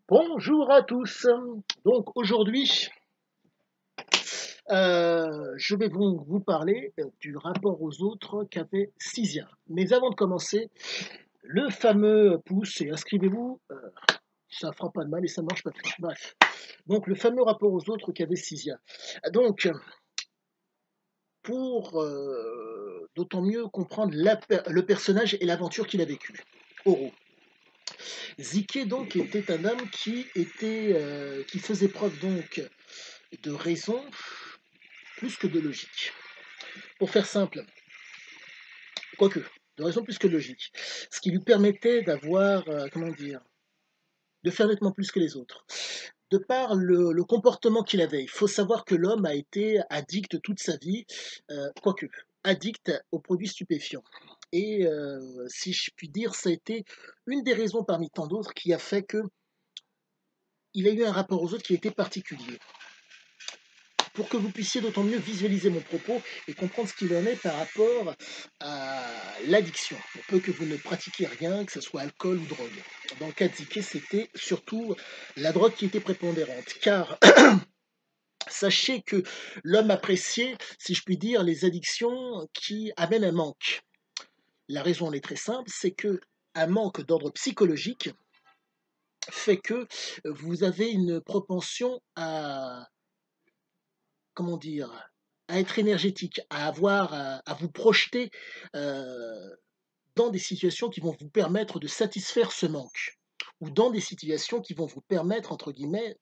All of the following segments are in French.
Bonjour à tous. Donc aujourd'hui, je vais vous parler du rapport aux autres qu'avait Cisia. Mais avant de commencer, le fameux pouce, et inscrivez-vous, ça fera pas de mal et ça ne mange pas de pain. Bref. Donc le fameux rapport aux autres qu'avait Cisia. Donc, pour d'autant mieux comprendre le personnage et l'aventure qu'il a vécu. Oro. Ziké donc était un homme qui faisait preuve donc de raison plus que de logique. Pour faire simple, quoique, de raison plus que de logique. Ce qui lui permettait d'avoir, comment dire, de faire nettement plus que les autres. De par le comportement qu'il avait, il faut savoir que l'homme a été addict toute sa vie, quoique, addict aux produits stupéfiants. Et si je puis dire, ça a été une des raisons parmi tant d'autres qui a fait que il a eu un rapport aux autres qui a été particulier. Pour que vous puissiez d'autant mieux visualiser mon propos et comprendre ce qu'il en est par rapport à l'addiction. Pour peu que vous ne pratiquiez rien, que ce soit alcool ou drogue. Dans le cas de Ziké, c'était surtout la drogue qui était prépondérante. Car sachez que l'homme appréciait, si je puis dire, les addictions qui amènent un manque. La raison en est très simple, c'est que un manque d'ordre psychologique fait que vous avez une propension à, comment dire, à être énergétique, à vous projeter dans des situations qui vont vous permettre de satisfaire ce manque, ou dans des situations qui vont vous permettre, entre guillemets,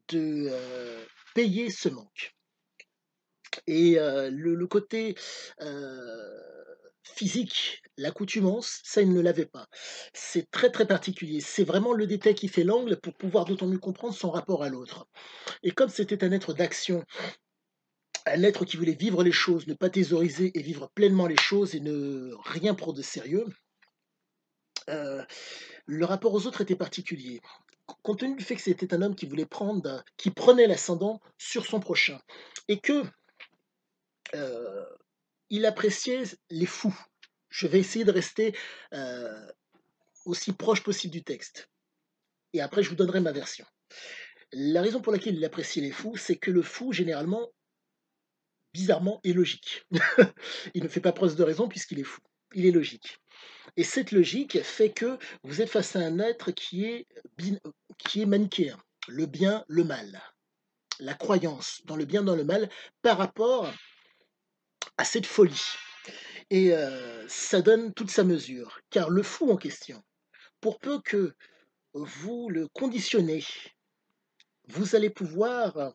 de payer ce manque. Et le côté physique, l'accoutumance, ça, il ne l'avait pas. C'est très très particulier. C'est vraiment le détail qui fait l'angle pour pouvoir d'autant mieux comprendre son rapport à l'autre. Et comme c'était un être d'action, un être qui voulait vivre les choses, ne pas thésauriser et vivre pleinement les choses et ne rien prendre de sérieux, euh, le rapport aux autres était particulier. Compte tenu du fait que c'était un homme qui prenait l'ascendant sur son prochain, et que euh, il appréciait les fous. Je vais essayer de rester euh, aussi proche possible du texte. Et après, je vous donnerai ma version. La raison pour laquelle il appréciait les fous, c'est que le fou, généralement, bizarrement, est logique. Il ne fait pas preuve de raison puisqu'il est fou. Il est logique. Et cette logique fait que vous êtes face à un être qui est manichéen. Le bien, le mal. La croyance dans le bien, dans le mal, par rapport à cette folie. Et ça donne toute sa mesure. Car le fou en question, pour peu que vous le conditionnez, vous allez pouvoir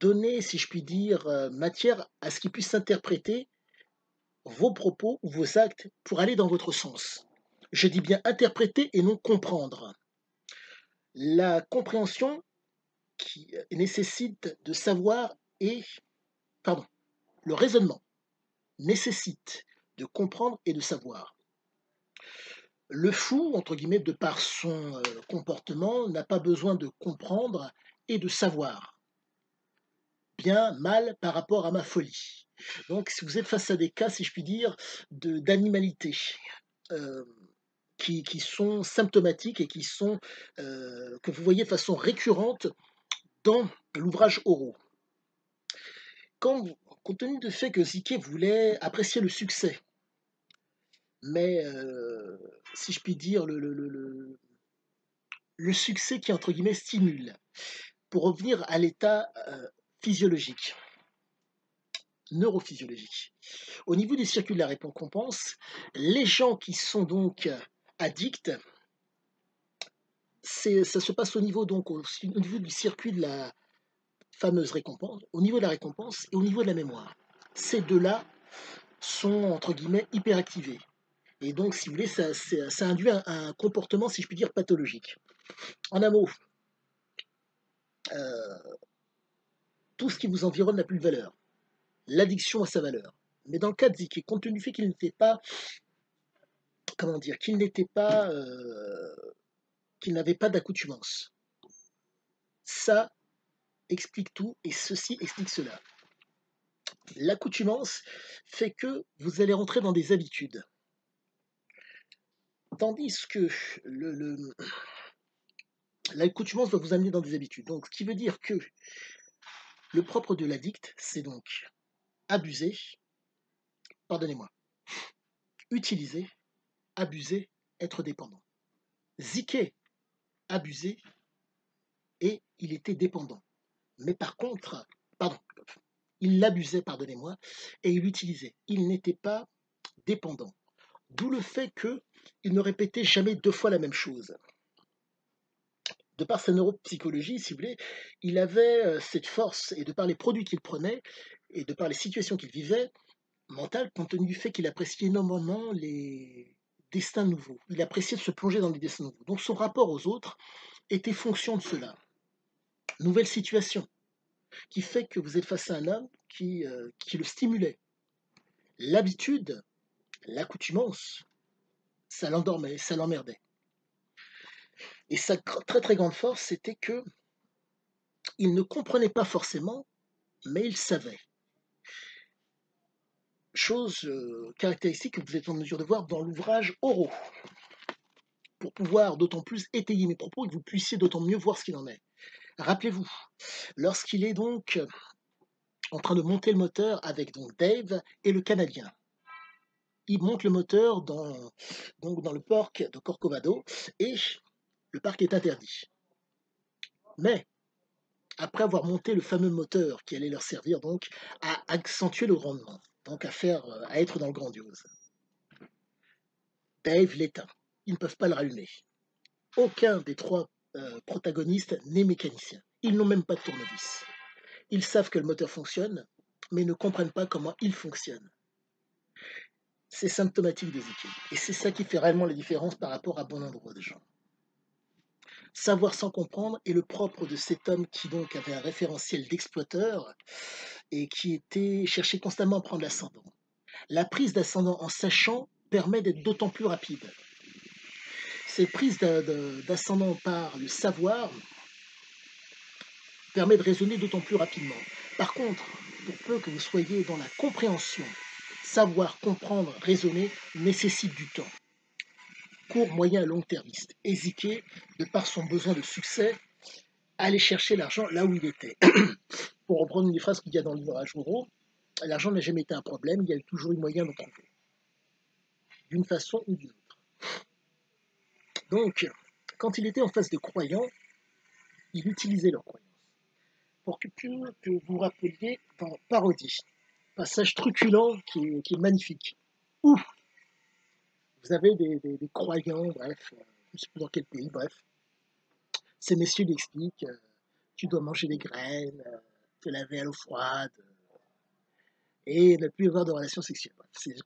donner, si je puis dire, matière à ce qu'il puisse interpréter vos propos ou vos actes pour aller dans votre sens. Je dis bien interpréter et non comprendre. La compréhension qui nécessite de savoir et, pardon, le raisonnement nécessite de comprendre et de savoir. Le fou, entre guillemets, de par son comportement, n'a pas besoin de comprendre et de savoir. Bien, mal par rapport à ma folie. Donc, si vous êtes face à des cas, si je puis dire, d'animalité, euh, qui sont symptomatiques et que vous voyez de façon récurrente dans l'ouvrage Oro. Compte tenu du fait que Ziké voulait apprécier le succès, mais si je puis dire, le succès qui, entre guillemets, stimule, pour revenir à l'état physiologique, neurophysiologique. Au niveau du circuit de la récompense, les gens qui sont donc addicts, ça se passe au niveau, donc, au niveau du circuit de la fameuse récompense, au niveau de la récompense et au niveau de la mémoire. Ces deux-là sont, entre guillemets, hyperactivés. Et donc, si vous voulez, ça induit un comportement, si je puis dire, pathologique. En un mot, euh, tout ce qui vous environne n'a plus de valeur. L'addiction a sa valeur. Mais dans le cas de Ziki, compte tenu du fait qu'il n'était pas, comment dire, qu'il n'avait pas d'accoutumance, ça explique tout et ceci explique cela. L'accoutumance fait que vous allez rentrer dans des habitudes. Tandis que L'accoutumance va vous amener dans des habitudes. Donc, ce qui veut dire que le propre de l'addict, c'est donc abuser, pardonnez-moi, utiliser, abuser, être dépendant. Ziké abusait et il était dépendant. Mais par contre, pardon, il l'abusait, pardonnez-moi, et il l'utilisait. Il n'était pas dépendant. D'où le fait qu'il ne répétait jamais deux fois la même chose. De par sa neuropsychologie, si vous voulez, il avait cette force, et de par les produits qu'il prenait, et de par les situations qu'il vivait, mentales, compte tenu du fait qu'il appréciait énormément les destins nouveaux. Il appréciait de se plonger dans des destins nouveaux. Donc son rapport aux autres était fonction de cela. Nouvelle situation qui fait que vous êtes face à un homme qui le stimulait. L'habitude, l'accoutumance, ça l'endormait, ça l'emmerdait. Et sa très très grande force, c'était que il ne comprenait pas forcément, mais il savait. Chose caractéristique que vous êtes en mesure de voir dans l'ouvrage Oro, pour pouvoir d'autant plus étayer mes propos et que vous puissiez d'autant mieux voir ce qu'il en est. Rappelez-vous, lorsqu'il est donc en train de monter le moteur avec donc Dave et le Canadien, il monte le moteur donc dans le parc de Corcovado et le parc est interdit. Mais après avoir monté le fameux moteur qui allait leur servir donc à accentuer le rendement, donc à être dans le grandiose, Dave l'éteint. Ils ne peuvent pas le rallumer. Aucun des trois protagonistes n'est mécanicien. Ils n'ont même pas de tournevis. Ils savent que le moteur fonctionne, mais ne comprennent pas comment il fonctionne. C'est symptomatique des équipes. Et c'est ça qui fait réellement la différence par rapport à bon nombre de gens. Savoir sans comprendre est le propre de cet homme qui donc avait un référentiel d'exploiteur et qui était cherché constamment à prendre l'ascendant. La prise d'ascendant en sachant permet d'être d'autant plus rapide. Cette prise d'ascendant par le savoir permet de raisonner d'autant plus rapidement. Par contre, pour peu que vous soyez dans la compréhension, savoir, comprendre, raisonner nécessite du temps. Court, moyen et long termiste. Hésiter, de par son besoin de succès, aller chercher l'argent là où il était. Pour reprendre une des phrases qu'il y a dans le livre à Jouro, l'argent n'a jamais été un problème, il y a toujours eu moyen d'en trouver, d'une façon ou d'une autre. Donc, quand il était en face de croyants, il utilisait leurs croyances. Pour que vous vous rappeliez dans Parodie, passage truculent qui est magnifique, où vous avez des croyants, bref, je ne sais plus dans quel pays, bref, ces messieurs lui expliquent tu dois manger des graines, te laver à l'eau froide, et ne plus avoir de relations sexuelles. Bref, c'est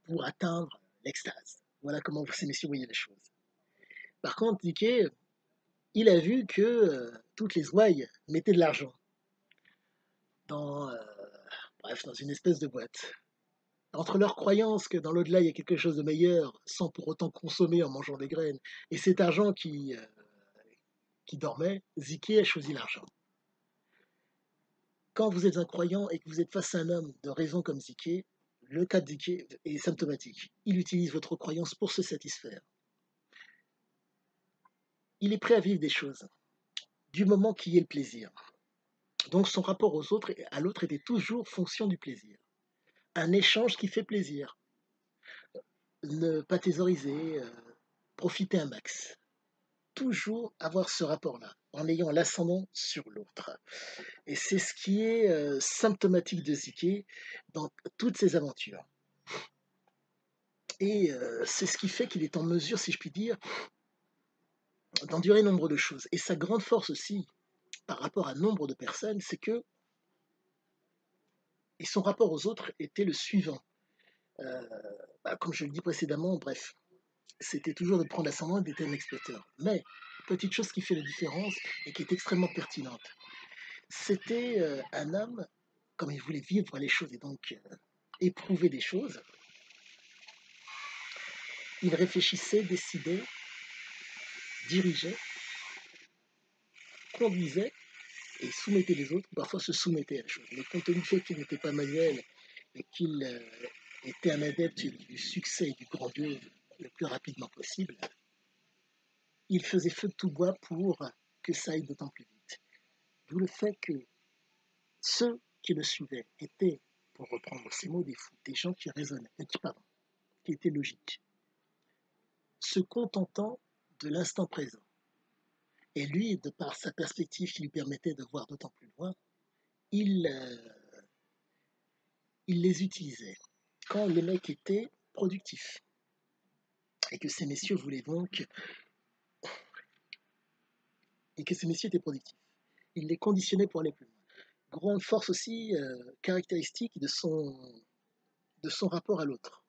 pour atteindre l'extase. Voilà comment ces messieurs voyaient les choses. Par contre, Dickey, il a vu que toutes les ouailles mettaient de l'argent dans, bref, dans une espèce de boîte. Entre leur croyance que dans l'au-delà, il y a quelque chose de meilleur, sans pour autant consommer en mangeant des graines, et cet argent qui dormait, Ziké a choisi l'argent. Quand vous êtes un croyant et que vous êtes face à un homme de raison comme Ziké, le cas de Ziké est symptomatique. Il utilise votre croyance pour se satisfaire. Il est prêt à vivre des choses, du moment qu'il y ait le plaisir. Donc son rapport aux autres et à l'autre était toujours fonction du plaisir. Un échange qui fait plaisir. Ne pas thésauriser, profiter un max. Toujours avoir ce rapport-là, en ayant l'ascendant sur l'autre. Et c'est ce qui est symptomatique de Ziké dans toutes ses aventures. Et c'est ce qui fait qu'il est en mesure, si je puis dire, d'endurer nombre de choses. Et sa grande force aussi, par rapport à nombre de personnes, c'est que et son rapport aux autres était le suivant. Euh, comme je le dis précédemment, bref, c'était toujours de prendre l'ascendant et d'être un exploiteur. Mais, petite chose qui fait la différence et qui est extrêmement pertinente, c'était un homme, comme il voulait vivre les choses et donc éprouver des choses, il réfléchissait, décidait, dirigeait, conduisait et soumettait les autres, ou parfois se soumettait à la chose. Mais compte tenu du fait qu'il n'était pas manuel et qu'il était un adepte du succès et du grandiose le plus rapidement possible, il faisait feu de tout bois pour que ça aille d'autant plus vite. D'où le fait que ceux qui le suivaient étaient, pour reprendre ces mots, des fous, des gens qui raisonnaient, qui étaient logiques, se contentant de l'instant présent. Et lui, de par sa perspective qui lui permettait de voir d'autant plus loin, il, il les utilisait quand les mecs étaient productifs. Et que ces messieurs voulaient donc, et que ces messieurs étaient productifs. Il les conditionnait pour aller plus loin. Grande force aussi caractéristique de son rapport à l'autre,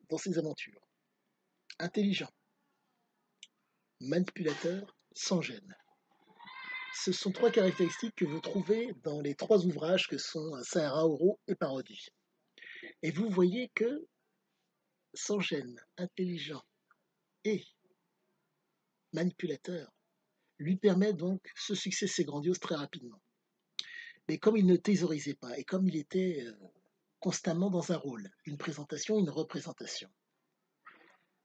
dans ses aventures. Intelligent, manipulateur, sans gêne. Ce sont trois caractéristiques que vous trouvez dans les trois ouvrages que sont Sahara, Oro et Parodie. Et vous voyez que sans gêne, intelligent et manipulateur lui permet donc ce succès c'est grandiose très rapidement. Mais comme il ne thésaurisait pas et comme il était constamment dans un rôle, une présentation, une représentation,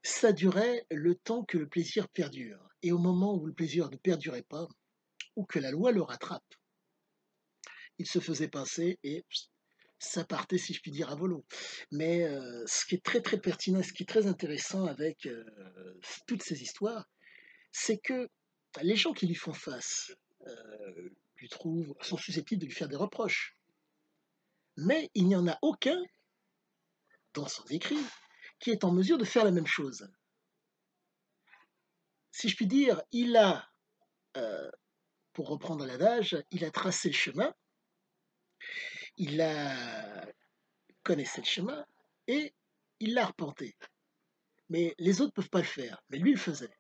ça durait le temps que le plaisir perdure. Et au moment où le plaisir ne perdurait pas, ou que la loi le rattrape, il se faisait pincer et ça partait, si je puis dire, à volo. Mais ce qui est très très pertinent, ce qui est très intéressant avec toutes ces histoires, c'est que les gens qui lui font face sont susceptibles de lui faire des reproches. Mais il n'y en a aucun dans son écrit qui est en mesure de faire la même chose. Si je puis dire, il a, pour reprendre l'adage, il a tracé le chemin, il a connaissait le chemin et il l'a arpenté. Mais les autres ne peuvent pas le faire, mais lui le faisait.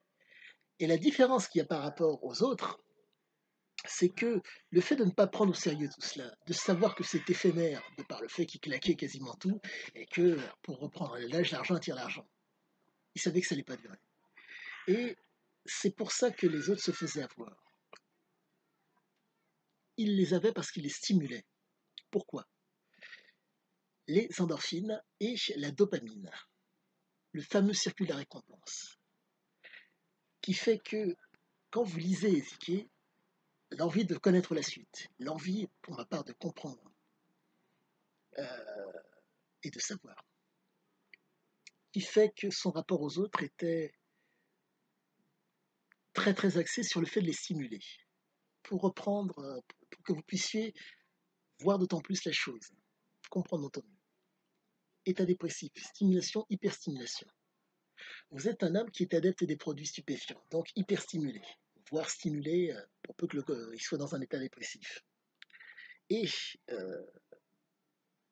Et la différence qu'il y a par rapport aux autres, c'est que le fait de ne pas prendre au sérieux tout cela, de savoir que c'est éphémère, de par le fait qu'il claquait quasiment tout, et que, pour reprendre l'âge, l'argent attire l'argent. Il savait que ça n'allait pas durer. Et c'est pour ça que les autres se faisaient avoir. Il les avait parce qu'il les stimulait. Pourquoi? Les endorphines et la dopamine, le fameux circuit de la récompense, qui fait que quand vous lisez Ézéchiel, l'envie de connaître la suite, l'envie, pour ma part, de comprendre et de savoir, qui fait que son rapport aux autres était très très axé sur le fait de les stimuler, pour reprendre, pour que vous puissiez voir d'autant plus la chose, comprendre d'autant mieux. État dépressif, stimulation, hyperstimulation. Vous êtes un homme qui est adepte des produits stupéfiants, donc hyperstimulé, voire stimulé pour peu qu'il soit dans un état dépressif. Et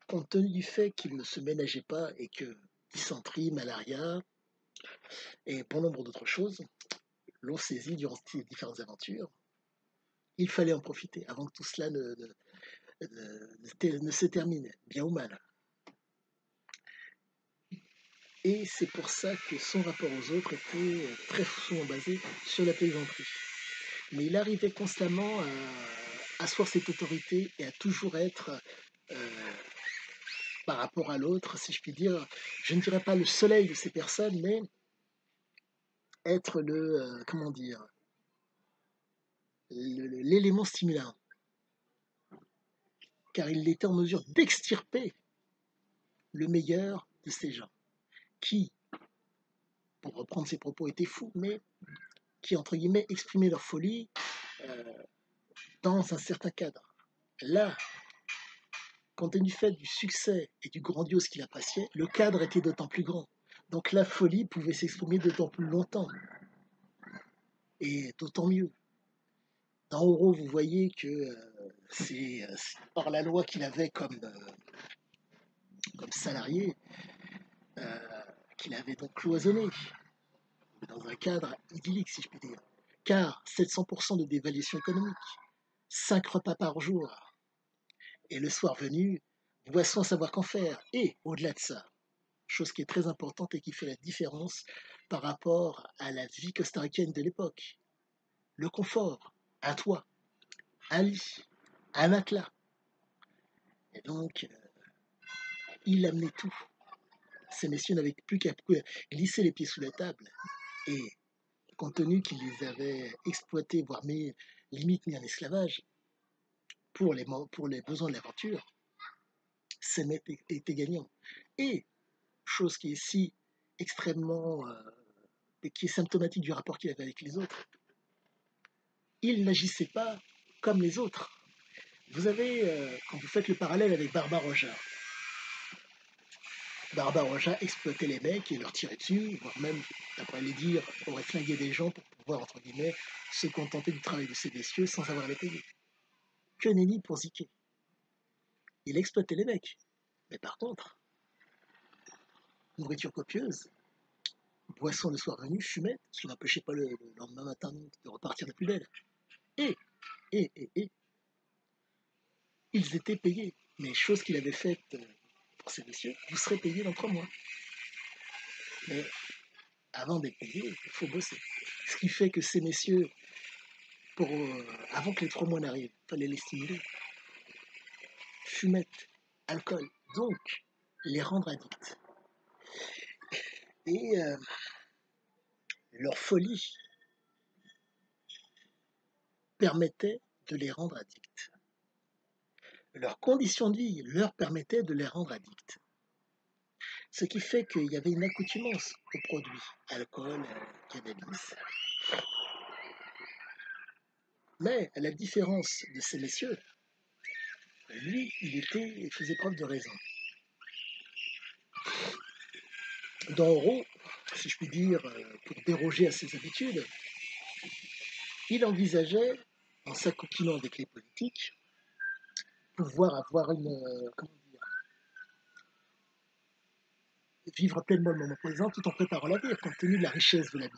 compte tenu du fait qu'il ne se ménageait pas et que dysenterie, malaria et bon nombre d'autres choses l'ont saisi durant ces différentes aventures, il fallait en profiter avant que tout cela ne se termine, bien ou mal. Et c'est pour ça que son rapport aux autres était très souvent basé sur la plaisanterie. Mais il arrivait constamment à asseoir cette autorité et à toujours être par rapport à l'autre, si je puis dire, je ne dirais pas le soleil de ces personnes, mais être comment dire, l'élément stimulant. Car il était en mesure d'extirper le meilleur de ces gens, qui, pour reprendre ses propos, étaient fous, mais qui, entre guillemets, exprimaient leur folie dans un certain cadre. Là, compte tenu du fait du succès et du grandiose qu'il appréciait, le cadre était d'autant plus grand. Donc la folie pouvait s'exprimer d'autant plus longtemps. Et d'autant mieux. Dans Oro, vous voyez que c'est par la loi qu'il avait comme salarié, qu'il avait donc cloisonné, dans un cadre idyllique, si je puis dire. Car 700% de dévaluation économique, 5 repas par jour, et le soir venu, boisson à savoir qu'en faire. Et au-delà de ça, chose qui est très importante et qui fait la différence par rapport à la vie costaricaine de l'époque, le confort, un toit, un lit, un matelas. Et donc, il amenait tout. Ces messieurs n'avaient plus qu'à glisser les pieds sous la table et compte tenu qu'il les avait exploités, voire limite mis en esclavage, pour les besoins de l'aventure, Semet était gagnant. Et, chose qui est si extrêmement, qui est symptomatique du rapport qu'il avait avec les autres, il n'agissait pas comme les autres. Vous avez, quand vous faites le parallèle avec Barbaroja, Barbaroja exploitait les mecs et leur tirait dessus, voire même, d'après les dire, aurait flingué des gens pour pouvoir, entre guillemets, se contenter du travail de ces messieurs sans avoir à les payer. Que nenni pour Ziké. Il exploitait les mecs. Mais par contre, nourriture copieuse, boisson le soir venu, fumette, ce qui n'empêchait pas le lendemain matin de repartir de plus belle. Et, et, ils étaient payés. Mais chose qu'il avait faite pour ces messieurs, vous serez payés dans 3 mois. Mais avant d'être payé, il faut bosser. Ce qui fait que ces messieurs, avant que les 3 mois n'arrivent, il fallait les stimuler. Fumette, alcool, donc les rendre addicts. Et leur folie permettait de les rendre addicts. Leurs conditions de vie leur permettaient de les rendre addicts. Ce qui fait qu'il y avait une accoutumance aux produits, alcool, cannabis. Mais à la différence de ces messieurs, lui, il faisait preuve de raison. Dans Oro, si je puis dire, pour déroger à ses habitudes, il envisageait, en s'acoquinant avec les politiques, pouvoir avoir vivre pleinement le moment présent tout en préparant l'avenir, compte tenu de la richesse de la vie.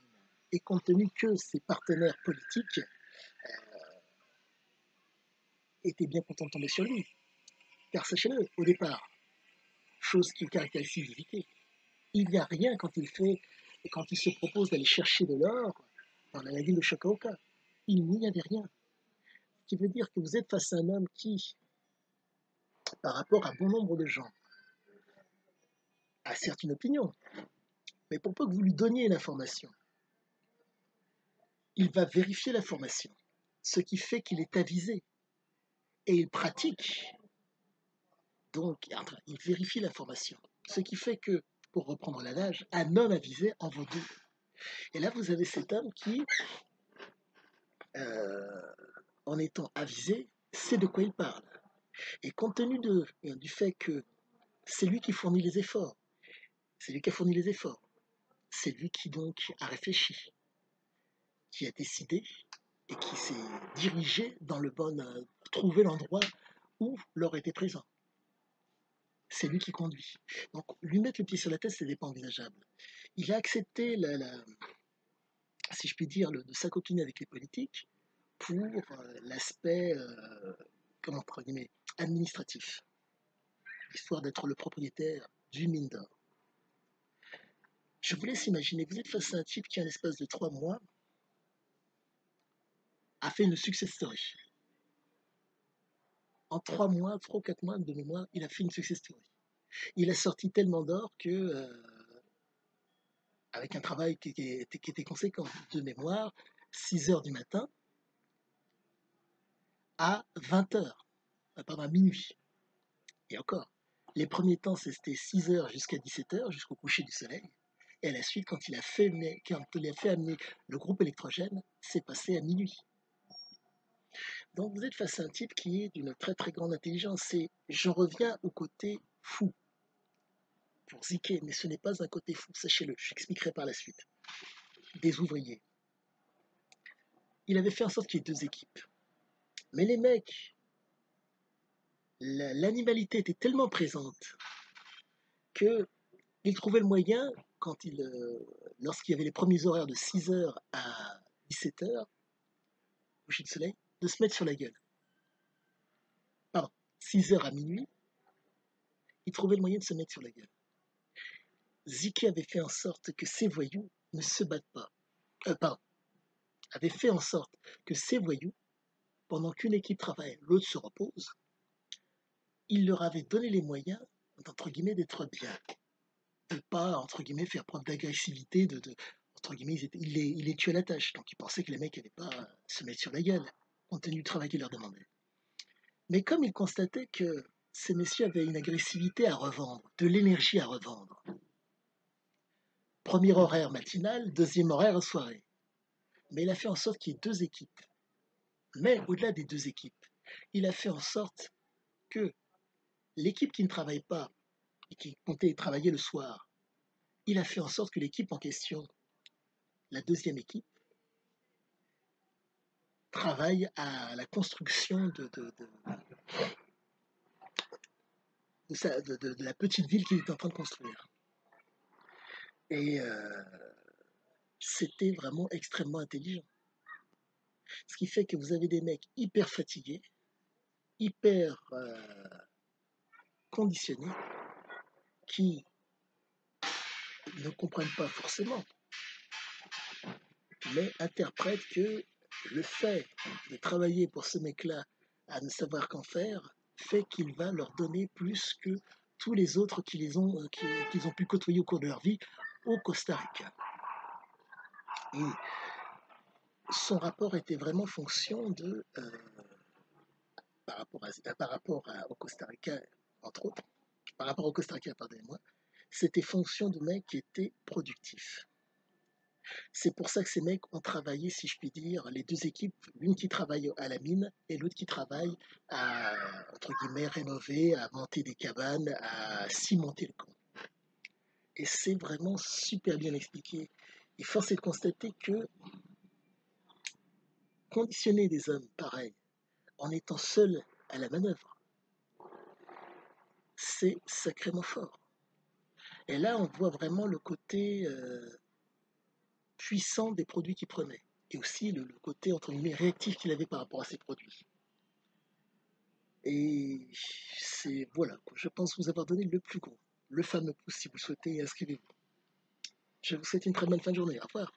Et compte tenu que ses partenaires politiques étaient bien contents de tomber sur lui. Car sachez-le, au départ, chose qui caractérise Ziké, il n'y a rien quand il se propose d'aller chercher de l'or dans la ville de Shakaoka. Il n'y avait rien. Ce qui veut dire que vous êtes face à un homme qui, par rapport à bon nombre de gens, a certes une opinion, mais pour peu que vous lui donniez l'information, il va vérifier l'information, ce qui fait qu'il est avisé. Et il pratique, donc il vérifie l'information. Ce qui fait que, pour reprendre l'adage, un homme avisé en vaut 2. Et là, vous avez cet homme qui, en étant avisé, sait de quoi il parle. Et compte tenu du fait que c'est lui qui fournit les efforts, c'est lui qui a fourni les efforts, c'est lui qui donc a réfléchi, qui a décidé et qui s'est dirigé dans le bon, trouver l'endroit où l'or était présent. C'est lui qui conduit. Donc, lui mettre le pied sur la tête, ce n'est pas envisageable. Il a accepté, si je puis dire, de s'acoquiner avec les politiques pour l'aspect, entre guillemets, administratif, histoire d'être le propriétaire d'une mine d'or. Je vous laisse imaginer, vous êtes face à un type qui, en l'espace de 3 mois, a fait une success story. En 3 mois, 3 ou 4 mois de mémoire, il a fait une success story. Il a sorti tellement d'or que, avec un travail qui était conséquent, de mémoire, 6 heures du matin à 20 heures, pardon, à minuit. Et encore, les premiers temps, c'était 6 heures jusqu'à 17 heures, jusqu'au coucher du soleil. Et à la suite, quand il a fait amener le groupe électrogène, c'est passé à minuit. Donc vous êtes face à un type qui est d'une très très grande intelligence. Et j'en reviens au côté fou pour Ziké, mais ce n'est pas un côté fou, sachez-le, j'expliquerai par la suite. Des ouvriers. Il avait fait en sorte qu'il y ait 2 équipes. Mais les mecs, l'animalité était tellement présente qu'il trouvait le moyen, lorsqu'il y avait les premiers horaires de 6 heures à 17 heures, coucher de soleil, de se mettre sur la gueule. Pardon, 6 heures à minuit, il trouvait le moyen de se mettre sur la gueule. Ziké avait fait en sorte que ces voyous ne se battent pas. Avait fait en sorte que ces voyous, pendant qu'une équipe travaille, l'autre se repose, il leur avait donné les moyens, entre guillemets, d'être bien. De ne pas, entre guillemets, faire preuve d'agressivité, entre guillemets, il les tuait à la tâche. Donc ils pensaient que les mecs n'allaient pas se mettre sur la gueule, compte tenu du travail qu'ils leur demandaient. Mais comme ils constataient que ces messieurs avaient une agressivité à revendre, de l'énergie à revendre, premier horaire matinal, deuxième horaire soirée. Mais il a fait en sorte qu'il y ait deux équipes. Mais au-delà des deux équipes, il a fait en sorte que l'équipe qui ne travaille pas et qui comptait travailler le soir, il a fait en sorte que l'équipe en question, la deuxième équipe, travaille à la construction de la petite ville qu'il est en train de construire. Et c'était vraiment extrêmement intelligent. Ce qui fait que vous avez des mecs hyper fatigués, hyper conditionnés, qui ne comprennent pas forcément, mais interprètent que le fait de travailler pour ce mec-là à ne savoir qu'en faire fait qu'il va leur donner plus que tous les autres qu'ils ont pu côtoyer au cours de leur vie au Costa Rica. Et son rapport était vraiment fonction de, par rapport au Costa Rica, entre autres, par rapport au Costa Rica, pardonnez-moi, c'était fonction de mecs qui étaient productifs. C'est pour ça que ces mecs ont travaillé, si je puis dire, les deux équipes, l'une qui travaille à la mine et l'autre qui travaille à, entre guillemets, rénover, à monter des cabanes, à cimenter le camp. Et c'est vraiment super bien expliqué. Et force est de constater que conditionner des hommes pareils, en étant seuls à la manœuvre, c'est sacrément fort. Et là, on voit vraiment le côté puissant des produits qu'il prenait. Et aussi le côté, entre guillemets, réactif qu'il avait par rapport à ces produits. Et c'est, voilà, je pense vous avoir donné le plus gros, le fameux pouce si vous le souhaitez, inscrivez-vous. Je vous souhaite une très bonne fin de journée. Au revoir.